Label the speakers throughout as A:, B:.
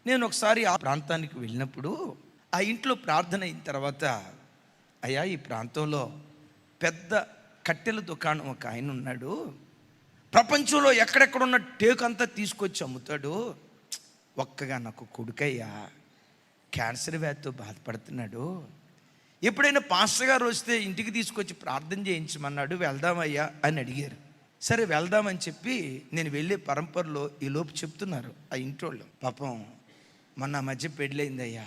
A: నేను ఒకసారి ఆ ప్రాంతానికి వెళ్ళినప్పుడు ఆ ఇంట్లో ప్రార్థన అయిన తర్వాత, అయ్యా ఈ ప్రాంతంలో పెద్ద కట్టెల దుకాణం ఒక ఆయన ఉన్నాడు, ప్రపంచంలో ఎక్కడెక్కడున్న టేకు అంతా తీసుకొచ్చి అమ్ముతాడు, ఒక్కగా నాకు కొడుకయ్యా క్యాన్సర్ వ్యాధితో బాధపడుతున్నాడు, ఎప్పుడైనా పాస్టర్ గారు వస్తే ఇంటికి తీసుకొచ్చి ప్రార్థన చేయించమన్నాడు, వెళ్దామయ్యా అని అడిగారు. సరే వెళ్దామని చెప్పి నేను వెళ్ళే పరంపరలో ఈలోపు చెప్తున్నారు ఆ ఇంటోళ్ళు, పాపం మొన్న మధ్య పెళ్ళయిందయ్యా,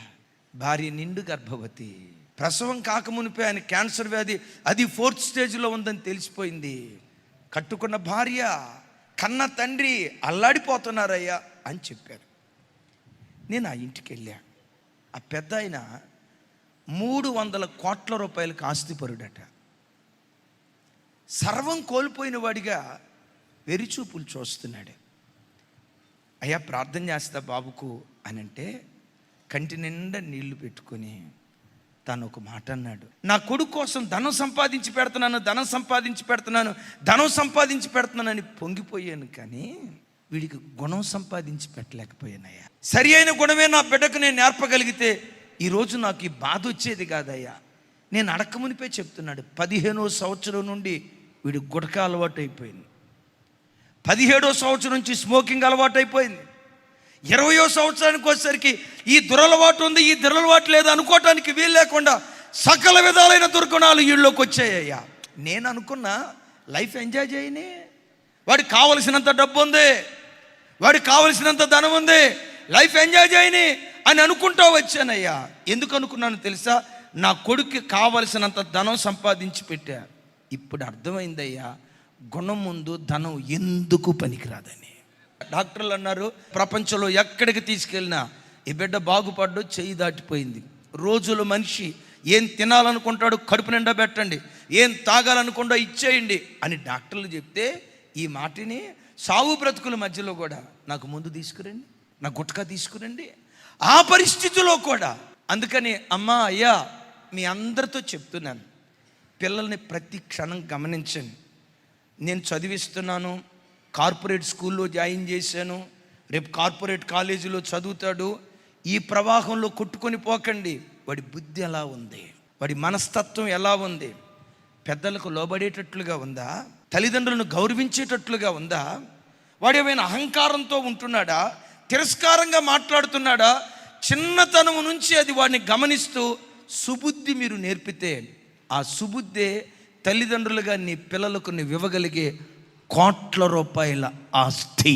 A: భార్య నిండు గర్భవతి, ప్రసవం కాకమునిపై ఆయన క్యాన్సర్ వ్యాధి అది 4th స్టేజ్లో ఉందని తెలిసిపోయింది, కట్టుకున్న భార్య కన్న తండ్రి అల్లాడిపోతున్నారయ్యా అని చెప్పారు. నేను ఆ ఇంటికి వెళ్ళా. ఆ పెద్ద ఆయన 300 కోట్ల రూపాయలకు ఆస్తిపరుడట. సర్వం కోల్పోయిన వాడిగా వెరిచూపులు చూస్తున్నాడు. అయ్యా ప్రార్థన చేస్తా బాబుకు అని అంటే కంటి నిండా నీళ్లు పెట్టుకొని తను ఒక మాట అన్నాడు, నా కొడుకు కోసం ధనం సంపాదించి పెడుతున్నానని పొంగిపోయాను, కానీ వీడికి గుణం సంపాదించి పెట్టలేకపోయానయ్యా. సరి అయిన గుణమే నా బిడ్డకు నేను నేర్పగలిగితే ఈరోజు నాకు ఈ బాధ వచ్చేది కాదయ్యా. నేను అడక్కమునిపే చెప్తున్నాడు, 15వ సంవత్సరం నుండి వీడి గుటక అలవాటు అయిపోయింది, 17వ సంవత్సరం నుంచి స్మోకింగ్ అలవాటు అయిపోయింది, 20వ సంవత్సరానికి వచ్చేసరికి ఈ దురలవాటు ఉంది, ఈ దురలవాటు లేదు అనుకోవటానికి వీలు లేకుండా సకల విధాలైన దుర్గుణాలు వీళ్ళలోకి వచ్చాయ్యా. నేను అనుకున్నా లైఫ్ ఎంజాయ్ చేయని, వాడికి కావలసినంత డబ్బు ఉంది, వాడికి కావలసినంత ధనం ఉంది, లైఫ్ ఎంజాయ్ చేయని అని అనుకుంటూ వచ్చానయ్యా. ఎందుకు అనుకున్నాను తెలుసా? నా కొడుక్కి కావలసినంత ధనం సంపాదించి పెట్టా. ఇప్పుడు అర్థమైందయ్యా, గుణం ముందు ధనం ఎందుకు పనికిరాదని. డాక్టర్లు అన్నారు, ప్రపంచంలో ఎక్కడికి తీసుకెళ్ళినా ఈ బిడ్డ బాగుపడ్డు, చెయ్యి దాటిపోయింది. రోజులు మనిషి ఏం తినాలనుకుంటాడు కడుపు నిండా పెట్టండి, ఏం తాగాలనుకుంటా ఇచ్చేయండి అని డాక్టర్లు చెప్తే ఈ మాటిని సావు బ్రతుకుల మధ్యలో కూడా నాకు ముందు తీసుకురండి, నా గుట్కా తీసుకురండి, ఆ పరిస్థితిలో కూడా. అందుకని అమ్మా అయ్యా మీ అందరితో చెప్తున్నాను, పిల్లల్ని ప్రతి క్షణం గమనించండి. నేను చదివిస్తున్నాను, కార్పొరేట్ స్కూల్లో జాయిన్ చేశాను, రేపు కార్పొరేట్ కాలేజీలో చదువుతాడు. ఈ ప్రవాహంలో కొట్టుకొని పోకండి. వాడి బుద్ధి ఎలా ఉంది, వాడి మనస్తత్వం ఎలా ఉంది, పెద్దలకు లోబడేటట్లుగా ఉందా, తల్లిదండ్రులను గౌరవించేటట్లుగా ఉందా, వాడు ఏమైనా అహంకారంతో ఉంటున్నాడా, తిరస్కారంగా మాట్లాడుతున్నాడా? చిన్నతనం నుంచి అది వాడిని గమనిస్తూ సుబుద్ధి మీరు నేర్పితే ఆ సుబుద్ధే తల్లిదండ్రులుగా నీ పిల్లలకు నువ్వు ఇవ్వగలిగే కోట్ల రూపాయల ఆస్తి.